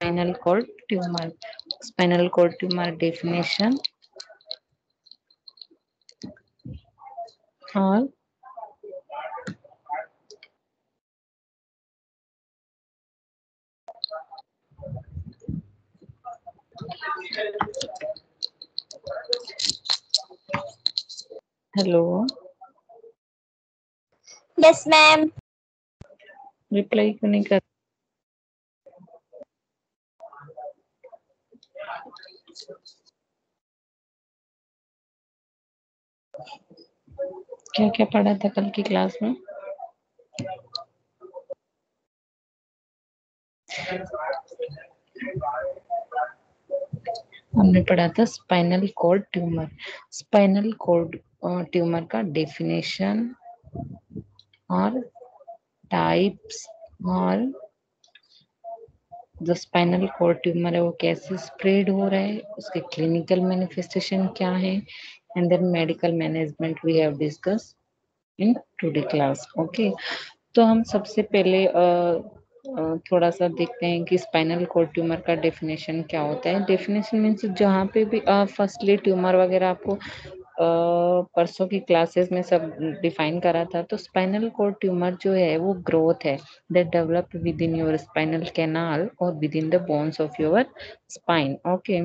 spinal cord tumor. Spinal cord tumor definition or hello Yes, ma'am. reply क्यों नहीं कर क्या क्या पढ़ा था कल की क्लास में? हमने पढ़ा था spinal cord tumour. Spinal cord tumour का डेफिनेशन और टाइप्स और जो स्पाइनल कॉर्ड ट्यूमर है वो कैसे स्प्रेड हो रहा है, उसके क्लिनिकल मैनिफेस्टेशन क्या है, and then medical management we have discuss in today class. Okay, तो हम सबसे पहले थोड़ा सा देखते हैं कि स्पाइनल कॉर्ड ट्यूमर का डेफिनेशन क्या होता है। डेफिनेशन मीन्स जहाँ पे भी फर्स्टली ट्यूमर वगैरह आपको परसों की क्लासेस में सब डिफाइन करा था। तो स्पाइनल कॉर्ड ट्यूमर जो है वो ग्रोथ है that develop within your spinal canal और within the bones of your spine. Okay,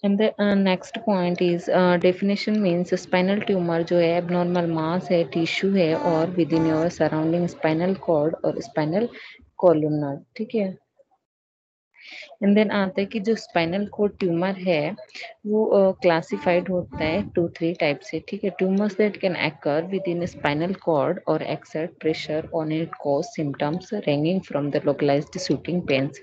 and the next point is definition means spinal tumor जो है abnormal mass है, tissue है और within your surrounding spinal cord और spinal columnar। ठीक है, and then आता है कि जो स्पाइनल कोड ट्यूमर है वो क्लासिफाइड होता है 2-3 टाइप से। ठीक है, tumours that can occur within spinal cord और exert pressure on it cause symptoms ranging from the localised shooting pains.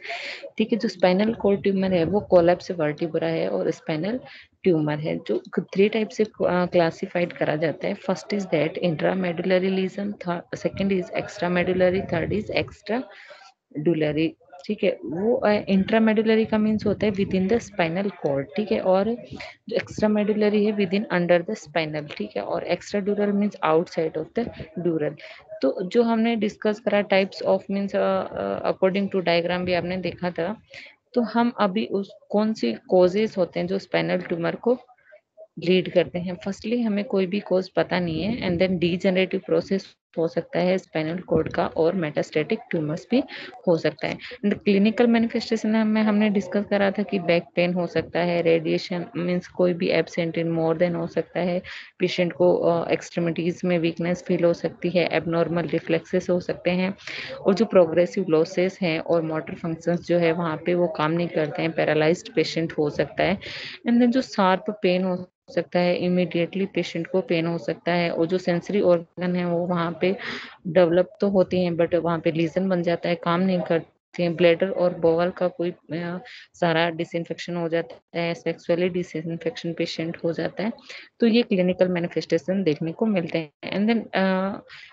ठीक है, जो स्पाइनल कॉर्ड ट्यूमर है वो कोलैप्स वर्टिब्रा है और स्पाइनल ट्यूमर है जो 3 टाइप से क्लासिफाइड करा जाता है। First is that intramedullary lesion, second is extramedullary, third is extra dural. ठीक है, वो इंट्रामेडुलरी का मीन्स होता है within the spinal cord. ठीक है, और जो एक्स्ट्रा मेडुलरी है within under the spinal. ठीक है, और extra dural means outside of the dural. तो जो हमने डिस्कस करा types of means according to diagram भी आपने देखा था। तो हम अभी उस कौन सी कॉजेज होते हैं जो स्पाइनल ट्यूमर को लीड करते हैं। फर्स्टली हमें कोई भी कोज पता नहीं है, एंड देन डीजनरेटिव प्रोसेस हो सकता है स्पाइनल कॉर्ड का, और मेटास्टेटिक ट्यूमर्स भी हो सकता है। एंड क्लिनिकल मैनिफेस्टेशन में हमने डिस्कस करा था कि बैक पेन हो सकता है, रेडिएशन मीन्स कोई भी एब्सेंट इन मोर देन हो सकता है, पेशेंट को एक्सट्रीमिटीज में वीकनेस फील हो सकती है, एबनॉर्मल रिफ्लेक्सेस हो सकते हैं, और जो प्रोग्रेसिव लॉसेस हैं और मोटर फंक्शंस जो है वहाँ पे वो काम नहीं करते हैं, पैरालाइज्ड पेशेंट हो सकता है। एंड देन जो शार्प पेन हो सकता है, इमीडिएटली पेशेंट को पेन हो सकता है, और जो सेंसरी ऑर्गन है वो वहाँ पे डेवलप तो होती हैं बट वहाँ पे लीजन बन जाता है, काम नहीं करती हैं। ब्लैडर और बोवल का कोई सारा डिसइंफेक्शन हो जाता है, सेक्सुअली डिसइंफेक्शन पेशेंट हो जाता है। तो ये क्लिनिकल मैनिफेस्टेशन देखने को मिलते हैं। एंड देन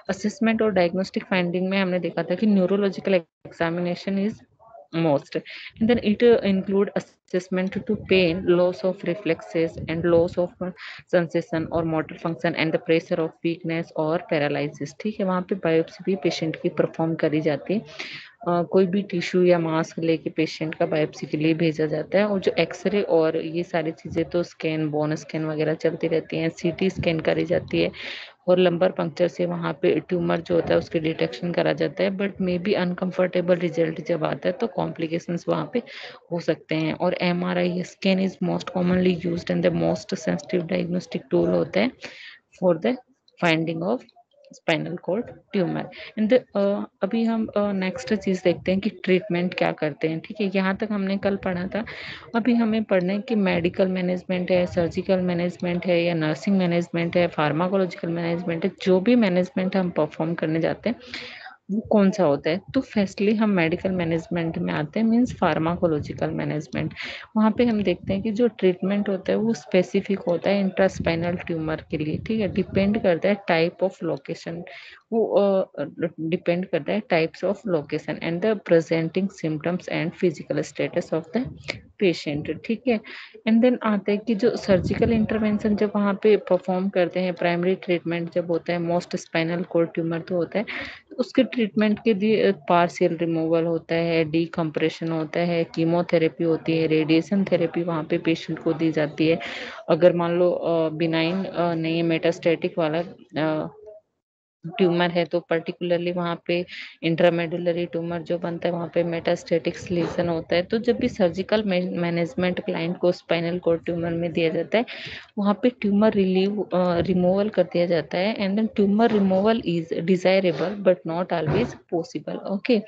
असेसमेंट और डायग्नोस्टिक फाइंडिंग में हमने देखा था कि neurological examination is most, and then it include assessment to pain, loss of reflexes and loss of sensation or motor function and the pressure of weakness or paralysis। ठीक है, वहाँ पे बायोप्सी भी पेशेंट की परफॉर्म करी जाती है। कोई भी टिश्यू या मास्क लेके पेशेंट का बायोप्सी के लिए भेजा जाता है, और जो एक्सरे और ये सारी चीजें तो स्कैन, बोन स्कैन वगैरह चलती रहती हैं, सीटी स्कैन करी जाती है, और लंबर पंक्चर से वहाँ पे ट्यूमर जो होता है उसके डिटेक्शन करा जाता है। But may be uncomfortable result जब आता है तो कॉम्प्लिकेशंस वहाँ पे हो सकते हैं। और MRI scan is most commonly used and the most sensitive diagnostic tool होता है for the finding of spinal cord tumour. And अभी हम नेक्स्ट चीज देखते हैं कि ट्रीटमेंट क्या करते हैं। ठीक है, यहाँ तक हमने कल पढ़ा था। अभी हमें पढ़ना है कि मेडिकल मैनेजमेंट है, सर्जिकल मैनेजमेंट है, या नर्सिंग मैनेजमेंट है, फार्माकोलॉजिकल मैनेजमेंट है, जो भी मैनेजमेंट हम परफॉर्म करने जाते हैं वो कौन सा होता है। तो फर्स्टली हम मेडिकल मैनेजमेंट में आते हैं, मीन्स फार्माकोलॉजिकल मैनेजमेंट। वहाँ पे हम देखते हैं कि जो ट्रीटमेंट होता है वो स्पेसिफिक होता है इंट्रास्पाइनल ट्यूमर के लिए। ठीक है, डिपेंड करता है टाइप ऑफ लोकेशन वो डिपेंड करता है types of location and the presenting symptoms and physical status of the patient, ठीक है। एंड देन आता है कि जो सर्जिकल इंटरवेंशन जब वहाँ पे परफॉर्म करते हैं, प्राइमरी ट्रीटमेंट जब होता है, मोस्ट स्पाइनल कोर्ड ट्यूमर तो होता है, तो उसके ट्रीटमेंट के लिए पार्शियल रिमूवल होता है, डीकम्प्रेशन होता है, कीमोथेरेपी होती है, रेडिएशन थेरेपी वहाँ पे पेशेंट को दी जाती है। अगर मान लो बिनाइन नहीं है, मेटास्टेटिक वाला ट्यूमर है, तो पर्टिकुलरली वहाँ पे इंट्रामेडुलरी ट्यूमर जो बनता है वहाँ पे मेटास्टेटिक लीजन होता है। तो जब भी सर्जिकल मैनेजमेंट क्लाइंट को स्पाइनल कोर्ड ट्यूमर में दिया जाता है, वहाँ पे ट्यूमर रिमूवल कर दिया जाता है। And then tumour removal is desirable but not always possible, okay.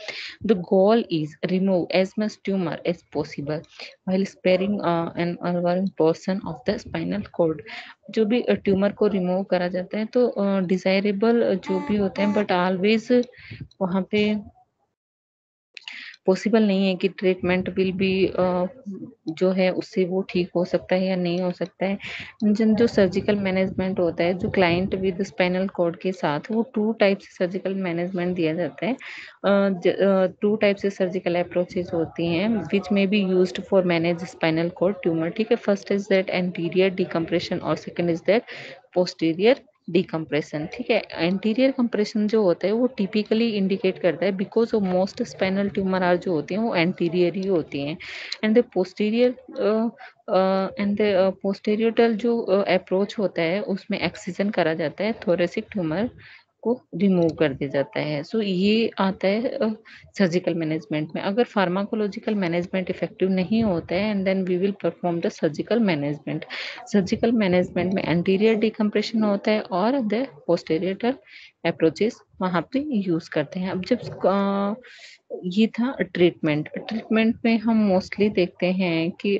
The goal is remove as much tumour as possible while sparing an ongoing portion of the spinal cord। जो भी tumour को remove करा जाता है तो desirable जो भी होते हैं, बट ऑलवेज वहाँ पे पॉसिबल नहीं है कि ट्रीटमेंट विल बी जो है उससे वो ठीक हो सकता है या नहीं हो सकता है। जिन जो सर्जिकल मैनेजमेंट होता है, जो क्लाइंट विद स्पाइनल कॉर्ड के साथ, वो टू टाइप से सर्जिकल मैनेजमेंट दिया जाता है। टू टाइप से सर्जिकल अप्रोचेज होती हैं विच में be used for manage spinal cord tumour, ठीक है। First is that anterior decompression और second is that posterior decompression, ठीक है। एंटीरियर कंप्रेशन जो होता है वो टिपिकली इंडिकेट करता है because of most spinal tumour are जो होती हैं वो एंटीरियर ही होती हैं। एंड द पोस्टीरियर पोस्टीरियर जो अप्रोच होता है उसमें एक्सिजन करा जाता है, थोरेसिक ट्यूमर को रिमूव कर दिया जाता है। सो ये आता है सर्जिकल मैनेजमेंट में। अगर फार्माकोलॉजिकल मैनेजमेंट इफेक्टिव नहीं होता है, and then we will perform the surgical management. Surgical management में एंटीरियर डिकम्प्रेशन होता है और द पोस्टीरियर अप्रोचेस वहाँ पे यूज करते हैं। अब जब ये था ट्रीटमेंट। ट्रीटमेंट में हम मोस्टली देखते हैं कि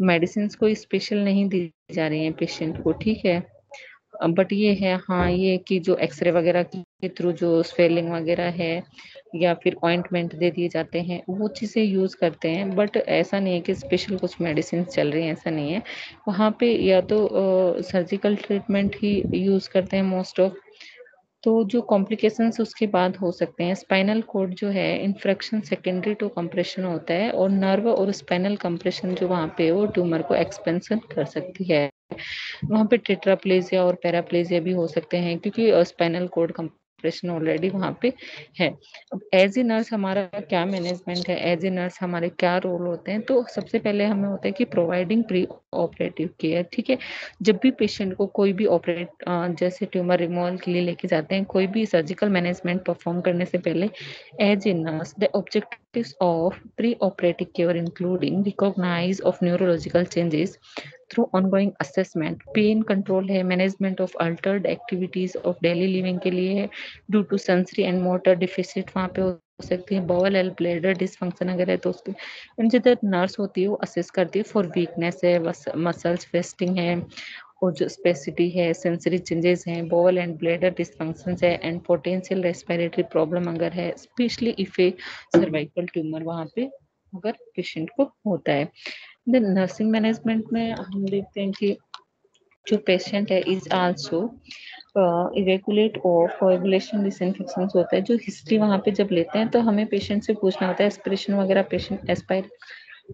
मेडिसिन कोई स्पेशल नहीं दी जा रही है पेशेंट को, ठीक है। बट ये है, हाँ, ये कि जो एक्सरे वगैरह के थ्रू जो स्वेलिंग वगैरह है या फिर ऑइंटमेंट दे दिए जाते हैं वो चीज़ें यूज़ करते हैं। बट ऐसा नहीं है कि स्पेशल कुछ मेडिसिन चल रही हैं, ऐसा नहीं है। वहाँ पे या तो सर्जिकल ट्रीटमेंट ही यूज़ करते हैं मोस्ट ऑफ। तो जो कॉम्प्लिकेशंस उसके बाद हो सकते हैं, स्पाइनल कोड जो है इन्फ्रेक्शन सेकेंडरी टू कंप्रेशन होता है, और नर्व और स्पाइनल कंप्रेशन जो वहाँ पे वो ट्यूमर को एक्सपेंशन कर सकती है। वहाँ पे टेट्राप्लेजिया और पैराप्लेजिया भी हो सकते हैं क्योंकि स्पाइनल कोड कंप्रेशन ऑलरेडी वहाँ पे है। अब एज ए नर्स हमारा क्या मैनेजमेंट है, एज ए नर्स हमारे क्या रोल होते हैं, तो सबसे पहले हमें होता है कि प्रोवाइडिंग प्री ऑपरेटिव केयर, ठीक है। जब भी पेशेंट को कोई भी ऑपरेट जैसे ट्यूमर रिमूवल के लिए लेके जाते हैं, कोई भी सर्जिकल मैनेजमेंट परफॉर्म करने से पहले, as a nurse, the objectives of pre-operative care including recognize of neurological changes through ongoing assessment, pain control है, management of altered activities of daily living के लिए है, due to sensory and motor deficit वहाँ पे हो सकती है, bowel and bladder dysfunction अगर है तो उसके जिधर नर्स होती है वो असेस करती है फॉर वीकनेस है, मसल्स वेस्टिंग है, और जो स्पेसिटी है, सेंसरी चेंजेस हैं, बॉल एंड ब्लैडर डिस्फंक्शंस है, एंड पोटेंशियल रेस्पिरेटरी प्रॉब्लम अगर है, specially if A cervical tumour वहाँ पे अगर पेशेंट को होता है। देन नर्सिंग मैनेजमेंट में हम देखते हैं कि जो पेशेंट है इज आल्सो इवेकुलेट और कोएगुलेशन डिसइंफेक्शन होता है। जो हिस्ट्री वहाँ पे जब लेते हैं तो हमें पेशेंट से पूछना होता है एस्पिरेशन वगैरह पेशेंट एस्पायर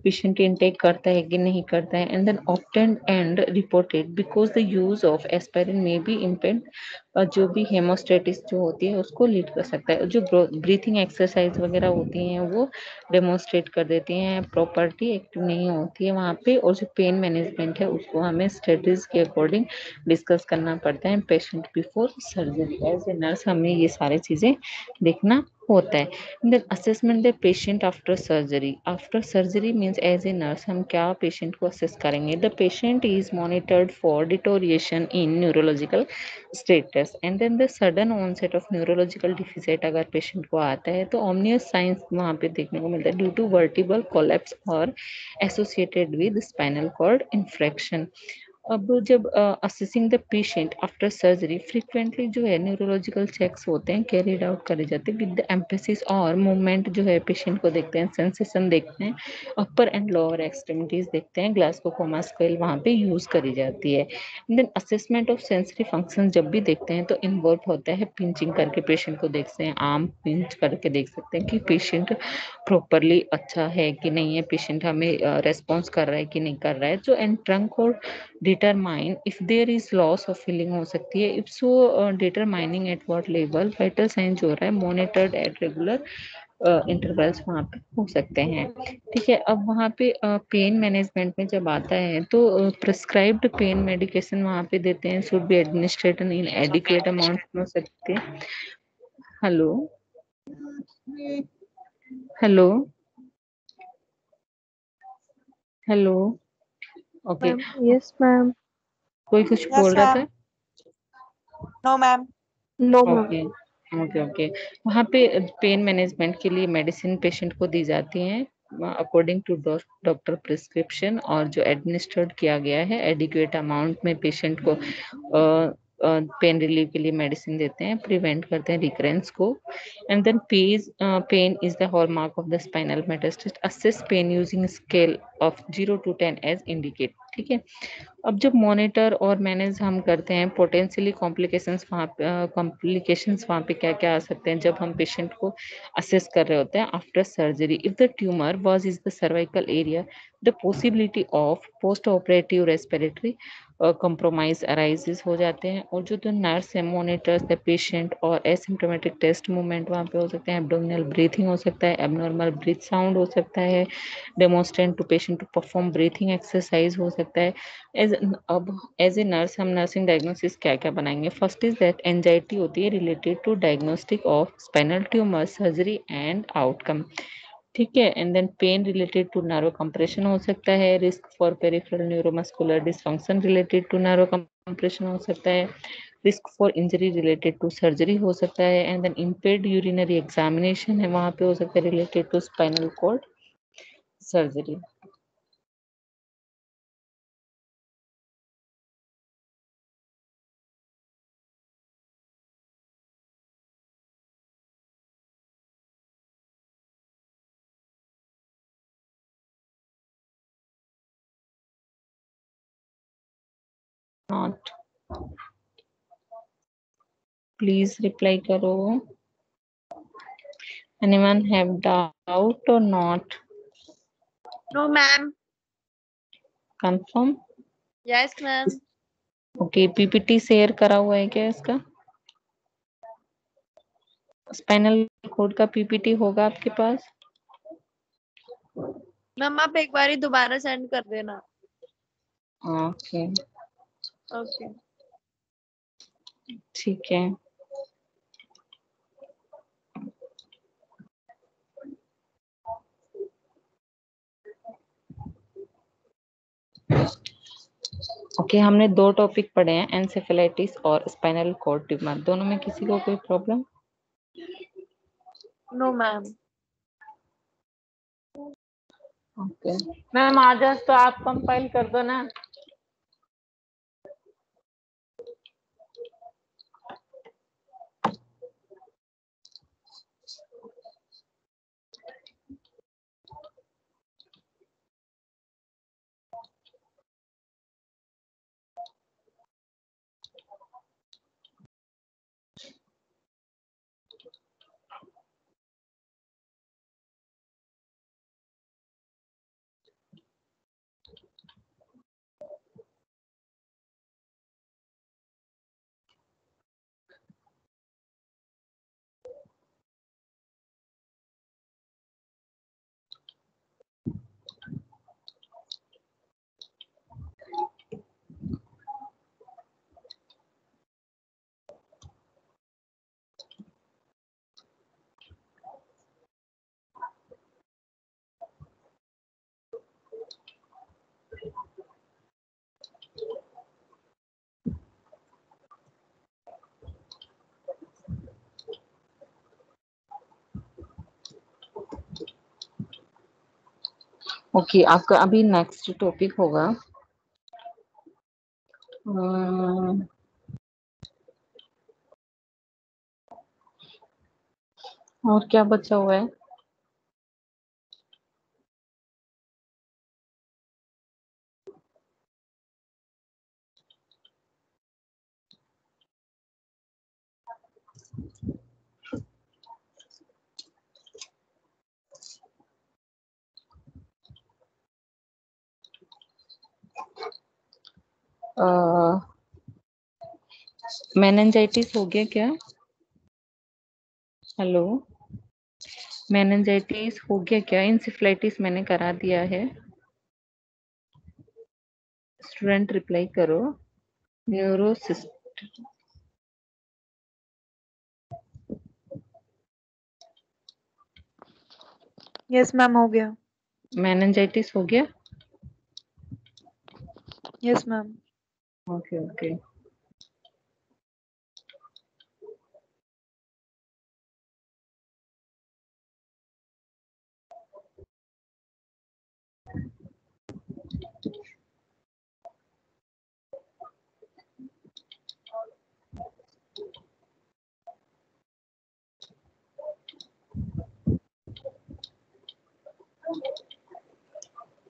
पेशेंट इनटेक करता है कि नहीं करता है, and then obtain and reported because the use of aspirin में भी इम्पेक्ट जो भी हेमोस्टेटिस जो होती है उसको लीड कर सकता है। जो ब्रीथिंग एक्सरसाइज वगैरह होती हैं वो डेमोन्स्ट्रेट कर देती हैं, प्रॉपर्टी एक्टिव नहीं होती है वहाँ पे। और जो पेन मैनेजमेंट है उसको हमें स्टडीज के अकॉर्डिंग डिस्कस करना पड़ता है patient before surgery. As a nurse हमें ये सारी चीजें देखना होता है। Then assessment the patient after surgery. After surgery means as a nurse हम क्या पेशेंट को असेस करेंगे। The patient is monitored for deterioration in neurological status, and then the sudden onset of neurological deficit अगर patient को आता है तो ऑमनियस science वहाँ पे देखने को मिलता है ड्यू टू वर्टिबल कोलैप्स और associated with spinal cord infarction. अब जब assessing the patient after surgery frequently जो है न्यूरोलॉजिकल चेक्स होते हैं कैरिड आउट करे जाते हैं विद द एम्फेसिस और मूवमेंट जो है पेशेंट को देखते हैं, सेंसेशन देखते हैं, अपर एंड लोअर एक्सट्रीमिटीज देखते हैं, ग्लासको कोमा स्केल वहाँ पे यूज करी जाती है। Then assessment of sensory function जब भी देखते हैं तो इन्वॉल्व होता है पिंचिंग करके पेशेंट को देखते हैं, आर्म पिंच करके देख सकते हैं कि पेशेंट प्रॉपरली अच्छा है कि नहीं है, पेशेंट हमें रेस्पॉन्स कर रहा है कि नहीं कर रहा है। जो एंड ट्रंक और determine if there is loss of feeling हो सकती है, if so determining at what level vital signs जो हो रहा है monitored at regular इंटरवल्स वहाँ पे हो सकते हैं। ठीक है, अब वहाँ पे पेन मैनेजमेंट में जब आता है तो प्रिस्क्राइब्ड पेन मेडिकेशन वहाँ पे देते हैं, should be administrated in adequate amount हो सकते हैं। Hello hello hello. Okay, Ma'am, yes, ma'am. कोई कुछ बोल Yes, रहा था? ma'am. No, ma'am. No, ma'am. Okay okay okay. वहाँ पे पेन मैनेजमेंट के लिए मेडिसिन पेशेंट को दी जाती हैं अकॉर्डिंग टू डॉक्टर प्रिस्क्रिप्शन, और जो एडमिनिस्टर्ड किया गया है एडिक्वेट अमाउंट में पेशेंट को पेन रिलीफ के लिए मेडिसिन देते हैं, प्रिवेंट करते हैं रिकरेंस को। And then pain is the hallmark of the spinal metastasis, assess pain using scale of 0 to 10 as indicate. ठीक है, अब जब मॉनिटर और मैनेज हम करते हैं पोटेंशियली कॉम्प्लिकेशंस वहाँ पे क्या क्या आ सकते हैं जब हम पेशेंट को असेस कर रहे होते हैं after surgery. If the tumour was is the cervical area, the possibility of post operative respiratory compromise arises हो जाते हैं, और जो द नर्स है मॉनिटर्स द पेशेंट, और एसिम्प्टोमेटिक टेस्ट मूवमेंट वहाँ पे हो सकते हैं, एब्डोमिनल ब्रीथिंग हो सकता है, एबनॉर्मल ब्रीथ साउंड हो सकता है, demonstrate to patient to perform breathing exercise हो सकता है। एज अब एज ए नर्स हम नर्सिंग डायग्नोसिस क्या क्या बनाएंगे? फर्स्ट इज दैट एंजाइटी होती है related to diagnostic of spinal tumour surgery and outcome. ठीक है, and then pain related to nerve compression हो सकता है, risk for peripheral neuromuscular dysfunction related to nerve compression हो सकता है, risk for injury related to surgery हो सकता है, and then impaired urinary examination है वहां पे हो सकता है related to spinal cord surgery. Not, please reply करो। Anyone have doubt or not? No, ma'am. Confirm? Yes, ma'am. Okay, PPT share करा हुआ है क्या इसका? स्पाइनल कोड का पीपीटी होगा आपके पास? मैम आप एक बार ही दोबारा सेंड कर देना। Okay okay. ठीक है। ओके, हमने दो टॉपिक पढ़े हैं, एनसेफेलाइटिस और स्पाइनल कॉर्ड ट्यूमर। दोनों में किसी को कोई problem? No ma'am. Okay ma'am, आज तो आप कंपाइल कर दो ना। ओके, आपका अभी नेक्स्ट टॉपिक होगा और क्या बचा हुआ है? मेनिंजाइटिस हो गया क्या? हेलो, मेनिंजाइटिस हो गया क्या? इंसेफ्लाइटिस मैंने करा दिया है। स्टूडेंट रिप्लाई करो। न्यूरोसिस्ट यस मैम हो गया। मेनिंजाइटिस हो गया? Yes ma'am. Okay okay.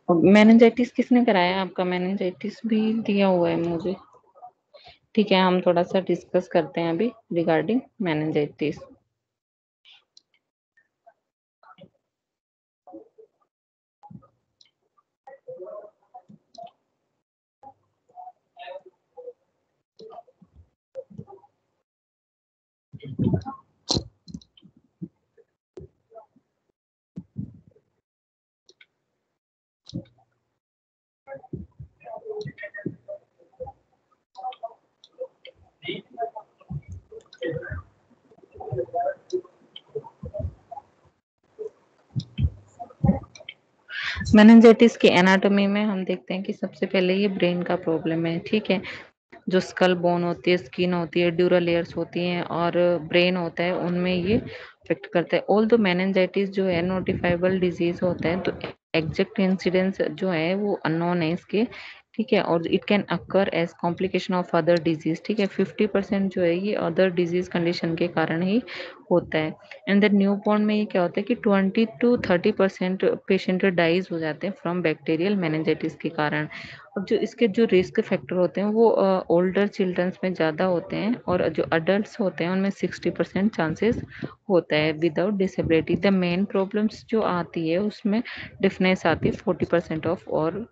Meningitis किसने कराया आपका? मेनिंजाइटिस भी दिया हुआ है मुझे। ठीक है, हम थोड़ा सा डिस्कस करते हैं अभी रिगार्डिंग मेनिंजाइटिस। मेनिंजाइटिस की एनाटॉमी में हम देखते हैं कि सबसे पहले ये ब्रेन का प्रॉब्लम है। ठीक है, जो स्कल बोन होती है, स्किन होती है, ड्यूरल लेयर्स होती हैं और ब्रेन होता है, उनमें ये अफेक्ट करता है। ऑल दो मेनिंजाइटिस जो है नोटिफाइबल डिजीज होता है, तो एग्जैक्ट इंसिडेंस जो है वो अननोन है इसके। ठीक है, और it can occur as complication of other disease. ठीक है, 50% जो है ये अदर डिजीज कंडीशन के कारण ही होता है। एंड द न्यू बॉर्न में ये क्या होता है कि 20 to 30% पेशेंट डाइज हो जाते हैं फ्रॉम बैक्टीरियल मेनिंजाइटिस के कारण। अब जो इसके जो रिस्क फैक्टर होते हैं वो ओल्डर चिल्ड्रंस में ज़्यादा होते हैं, और जो अडल्ट होते हैं उनमें 60% चांसेस होता है without disability. The main problems जो आती है उसमें डिफनेस आती है 40% ऑफ, और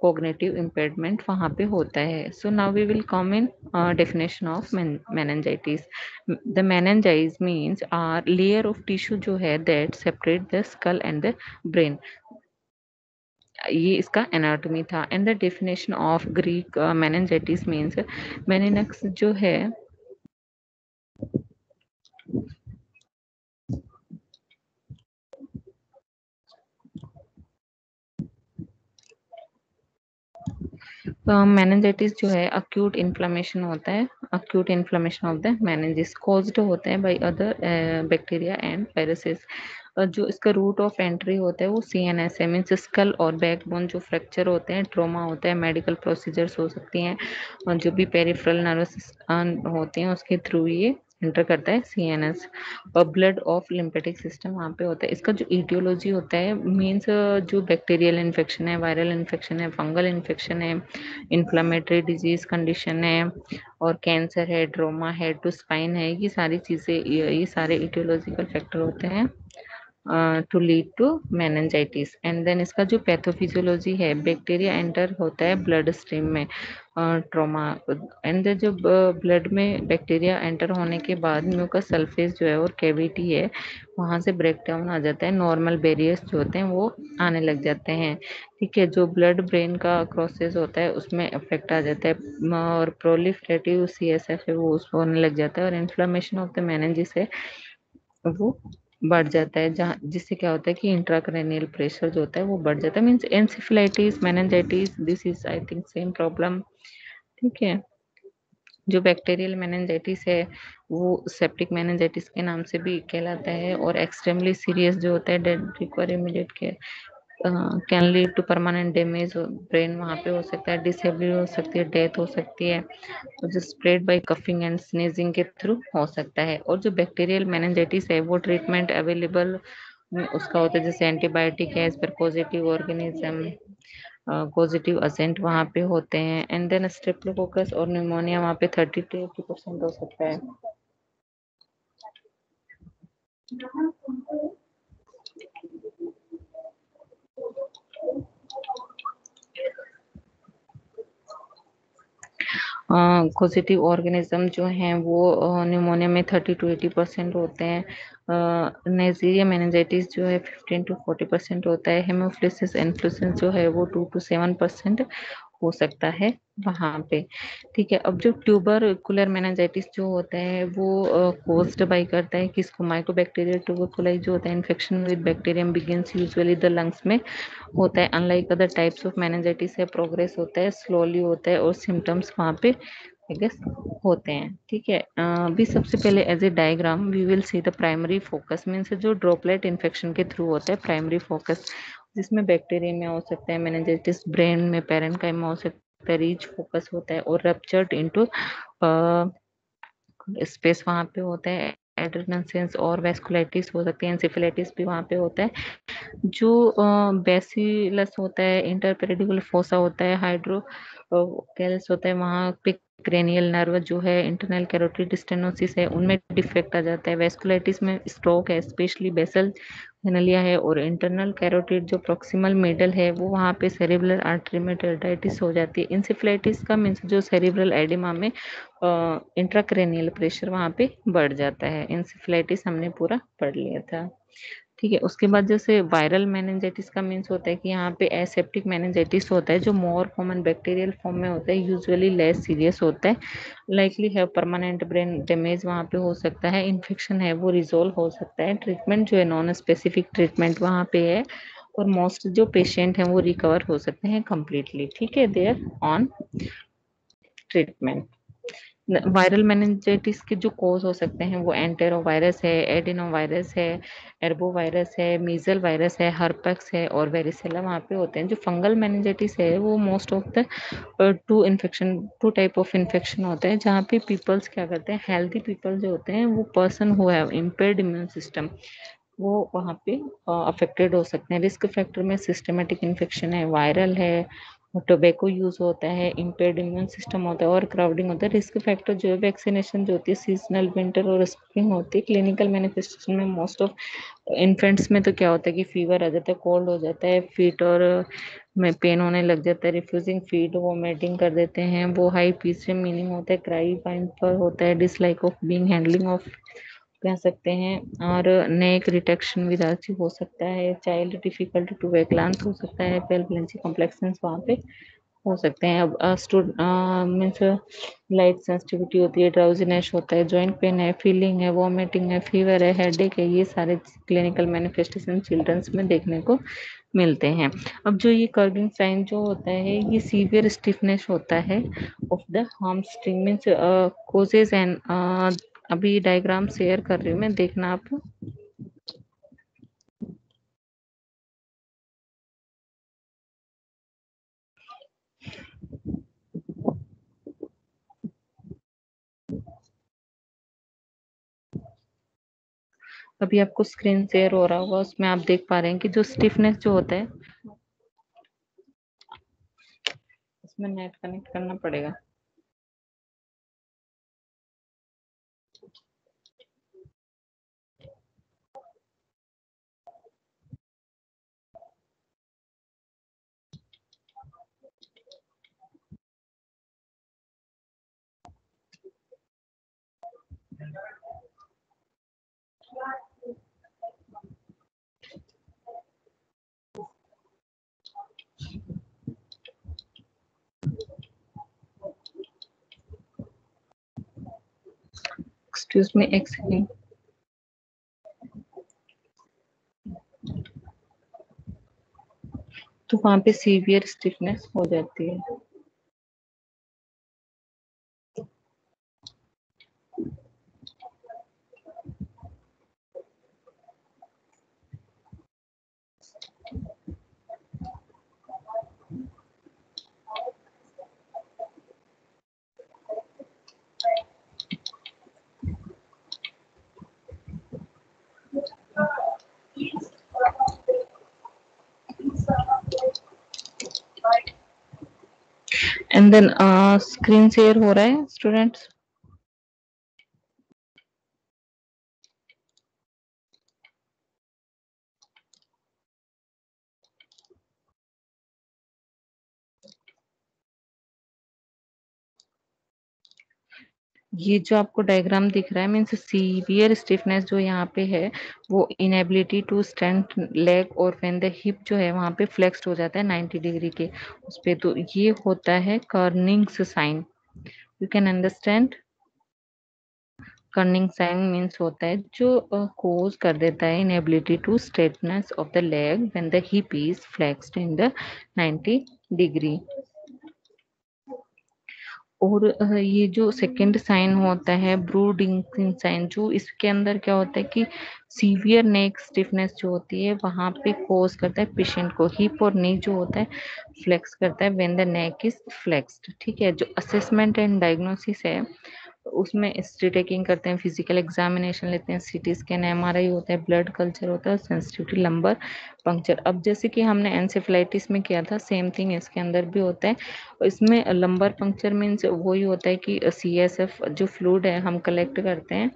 cognitive impairment वहाँ पे होता है। So now we will come in definition of meningitis. The meninges means are layer of tissue जो है that separate the skull and the brain. ये इसका एनाटॉमी था। And the definition of Greek meningitis means meninx जो है meningitis जो है acute inflammation होता है। Acute inflammation of the meninges caused होता है by other bacteria and viruses. जो इसका रूट ऑफ एंट्री होता है वो CNS है, मीन्स स्कल और बैकबोन जो फ्रैक्चर होते हैं, ट्रोमा होता है, मेडिकल प्रोसीजर्स हो सकती हैं, और जो भी पेरिफेरल नर्वस होते हैं उसके थ्रू ये एंटर करता है CNS। और ब्लड ऑफ लिम्फेटिक सिस्टम वहाँ पे होता है। इसका जो ईटियोलॉजी होता है मीन्स जो बैक्टीरियल इन्फेक्शन है, वायरल इन्फेक्शन है, फंगल इन्फेक्शन है, इन्फ्लामेटरी डिजीज कंडीशन है, और कैंसर है, ट्रोमा है, टू स्पाइन है, ये सारी चीजें, ये सारे इटियोलॉजिकल फैक्टर होते हैं to lead to meningitis. And then इसका जो पैथोफिजियोलॉजी है, बैक्टीरिया एंटर होता है ब्लड स्ट्रीम में, ट्रोमा। एंड जो ब्लड में बैक्टीरिया एंटर होने के बाद म्यूकस सरफेस जो है और कैविटी है वहां से ब्रेक डाउन आ जाता है, नॉर्मल बैरियर्स जो होते हैं वो आने लग जाते हैं। ठीक है, जो ब्लड ब्रेन का क्रॉसेस होता है उसमें इफेक्ट आ जाता है, और प्रोलिफरेटिव CSF है वो उसको होने लग जाता है, और इन्फ्लेमेशन ऑफ द मेनिंजेस है वो बढ़ जाता है, जहाँ जिससे क्या होता है कि इंट्राक्रैनियल प्रेशर जो होता है वो बढ़ जाता है। Means encephalitis, meningitis, this is I think same problem. ठीक है, जो बैक्टीरियल मेनिंजाइटिस है वो सेप्टिक मेनिंजाइटिस के नाम से भी कहलाता है, और एक्सट्रीमली सीरियस जो होता है dead require immediate care. Can lead to permanent damage brain, वहाँ पे हो सकता है, डिसेबिलिटी हो सकती है, डेथ हो सकती है, और जो spread by coughing and sneezing के थ्रू हो सकता है। और जो बैक्टीरियल मेनिंजाइटिस है वो ट्रीटमेंट अवेलेबल उसका होता है, जैसे एंटीबायोटिक है, इस पर पॉजिटिव ऑर्गेनिज्म पॉजिटिव एजेंट वहाँ पे होते हैं। एंड देन स्ट्रेप्टोकोकस और न्यूमोनिया वहाँ पे 30 to 80% हो सकता है। पॉजिटिव ऑर्गेनिज्म जो हैं वो न्यूमोनिया में 30 to 80% होते हैं। नेज़िरिया मेनिंजाइटिस जो है 15 to 40% होता है। हेमोफिलिस इन्फ्लुएंजा जो है वो 2 to 7% हो सकता है वहां पे। ठीक है, अब जो ट्यूबरकुलर मेनिंजाइटिस जो होता है वो कोज्ड बाई करता है किसको, माइकोबैक्टीरियल ट्यूबरकुलाई जो होता है, infection with bacterium begins usually the lungs में होता है। Unlike other types of meningitis है, प्रोग्रेस होता है, स्लोली होता है, और सिम्टम्स वहाँ पे आई गेस होते हैं। ठीक है, अभी सबसे पहले as a diagram we will see the primary focus, means जो ड्रॉपलेट इन्फेक्शन के थ्रू होता है प्राइमरी फोकस, जिसमें बैक्टीरिया में हो सकता है, मेनिंजाइटिस ब्रेन में पेरेन्काइम में हो सकता है, रीच फोकस होता है, और रप्चर्ड इनटू स्पेस वहां पे होता है। एड्रेनसेंस और वेस्कुलाइटिस हो सकती है, एंसेफेलाइटिस भी वहां पे होता है। जो बेसिलस होता है, इंटरपेरिडिकुलर फोसा होता है, हाइड्रो कैलस होता है, वहां पे क्रेनियल नर्व जो है, इंटरनल कैरोटिड स्टेनोसिस है, उनमें डिफेक्ट आ जाता है। वेस्कुलाइटिस में स्ट्रोक है, स्पेशली बेसल हेनलिया है, और इंटरनल कैरोटिड जो प्रोक्सिमल मिडल है वो वहाँ पे सेरिब्रल आर्टरी में टेल्टाइटिस हो जाती है। इंसेफ्लाइटिस का मीन्स जो सेरिब्रल एडिमा में इंट्राक्रेनियल प्रेशर वहाँ पे बढ़ जाता है। इंसेफ्लाइटिस हमने पूरा पढ़ लिया था। ठीक है, उसके बाद जैसे वायरल मेनिंजाइटिस का मीन्स होता है कि यहाँ पे एसेप्टिक मेनिंजाइटिस होता है, जो मोर कॉमन बैक्टीरियल फॉर्म में होता है, यूजुअली लेस सीरियस होता है, लाइकली है परमानेंट ब्रेन डैमेज वहाँ पे हो सकता है, इन्फेक्शन है वो रिजोल्व हो सकता है, ट्रीटमेंट जो है नॉन स्पेसिफिक ट्रीटमेंट वहाँ पे है, और मोस्ट जो पेशेंट हैं वो रिकवर हो सकते हैं कम्प्लीटली। ठीक है, there on treatment. Viral meningitis के जो कॉज हो सकते हैं वो एंटेरोवायरस है, एडिनोवायरस है, एर्बोवायरस है, मीजल वायरस है, हर्पेक्स है, और वेरिसेला वहाँ पे होते हैं। जो फंगल मेनिंजाइटिस है वो most of the two type of infection होते हैं, जहाँ पे पीपल्स क्या करते हैं, हेल्दी पीपल जो होते हैं वो person who have impaired immune system वो वहाँ पे अफेक्टेड हो सकते हैं। रिस्क फैक्टर में सिस्टमेटिक इन्फेक्शन है, वायरल है, टोबैको यूज होता है, इम्पेयर्ड इम्यून सिस्टम होता है, और क्राउडिंग होता है। रिस्क फैक्टर जो है वैक्सीनेशन जो होती है, सीजनल विंटर और स्प्रिंग होती है। क्लिनिकल मैनिफेस्टेशन में मोस्ट ऑफ इन्फेंट्स में तो क्या होता है कि फीवर आ जाता है, कोल्ड हो जाता है, फीट और में पेन होने लग जाता है, रिफ्यूजिंग फीड, वोमिटिंग कर देते हैं, वो हाई पीच से मीनिंग होता है, क्राई पाइन पर होता है, dislike of being handling of कह सकते हैं, और नेक रिटेक्शन विद आर्ची हो सकता है, चाइल्ड डिफिकल्टी टू वेकलांस हो सकता है, पेल्वियन कॉम्प्लेक्शंस वहाँ पे हो सकते हैं। अब मीन्स लाइट सेंसिटिविटी होती है, ड्राउजीनेस होता है, जॉइंट पेन है, फीलिंग है, वॉमिटिंग है, फीवर है, हेडेक है, ये सारे क्लिनिकल मैनिफेस्टेशन चिल्ड्रंस में देखने को मिलते हैं। अब जो ये कर्विंग साइन जो होता है ये सीवियर स्टिफनेस होता है of the hamstring, means causes and अभी डायग्राम शेयर कर रही हूँ मैं, देखना आप। अभी आपको स्क्रीन शेयर हो रहा होगा, उसमें आप देख पा रहे हैं कि जो स्टिफनेस जो होता है, उसमें नेट कनेक्ट करना पड़ेगा। एक्सक्यूज मी, एक सेकेंड। तो वहां पे सीवियर स्टिफनेस हो जाती है। देन स्क्रीन शेयर हो रहा है स्टूडेंट्स? ये जो आपको डायग्राम दिख रहा है मीन्स सीवियर स्टिफनेस जो यहाँ पे है वो इनएबिलिटी टू स्टैंड लेग और व्हेन द हिप जो है वहां पे फ्लेक्स्ड हो जाता है 90 डिग्री के उस पे, तो ये होता है Kernig's sign. You can understand? Kernig sign means होता है जो कोज कर देता है inability to straightness of the leg when the hip is flexed in the 90 degree. और ये जो सेकंड साइन होता है ब्रूडिंग साइन, जो इसके अंदर क्या होता है कि सीवियर नेक स्टिफनेस जो होती है वहां पे कोज करता है पेशेंट को। हिप और नी जो होता है फ्लेक्स करता है when the neck is flexed. ठीक है, जो असेसमेंट एंड डायग्नोसिस है उसमें हिस्ट्री टेकिंग करते हैं, फिजिकल एग्जामिनेशन लेते हैं, सीटी स्कैन, एमआरआई होता है, ब्लड कल्चर होता है, सेंसिटिविटी, लंबर पंक्चर। अब जैसे कि हमने एंसेफेलाइटिस में किया था सेम थिंग इसके अंदर भी होता है। इसमें लंबर पंक्चर मीन्स वही होता है कि सीएसएफ जो फ्लूइड है हम कलेक्ट करते हैं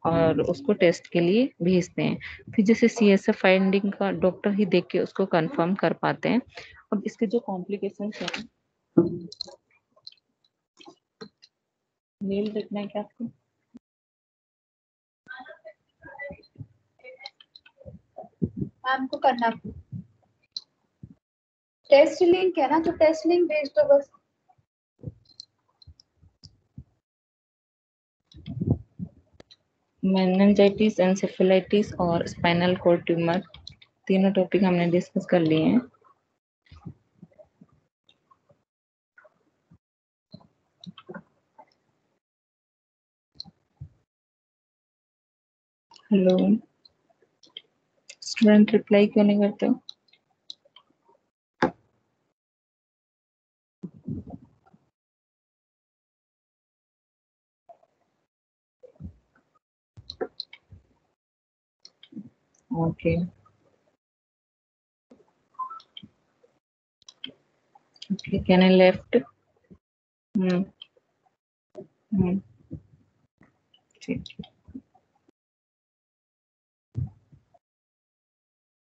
और उसको टेस्ट के लिए भेजते हैं। फिर जैसे सीएसएफ फाइंडिंग का डॉक्टर ही देख के उसको कंफर्म कर पाते हैं। अब इसके जो कॉम्प्लिकेशंस हैं, मेल देखना है क्या आपको? मैम को करना टेस्ट लिंक है ना, तो टेस्ट लिंक भेज दो बस। मेनिंजाइटिस, एंसेफेलाइटिस और स्पाइनल कॉर्ड ट्यूमर तीनों टॉपिक हमने डिस्कस कर लिए हैं। हेलो स्टूडेंट, रिप्लाई क्यों नहीं करते हो? Okay okay, can I left? Hmm, ठीक।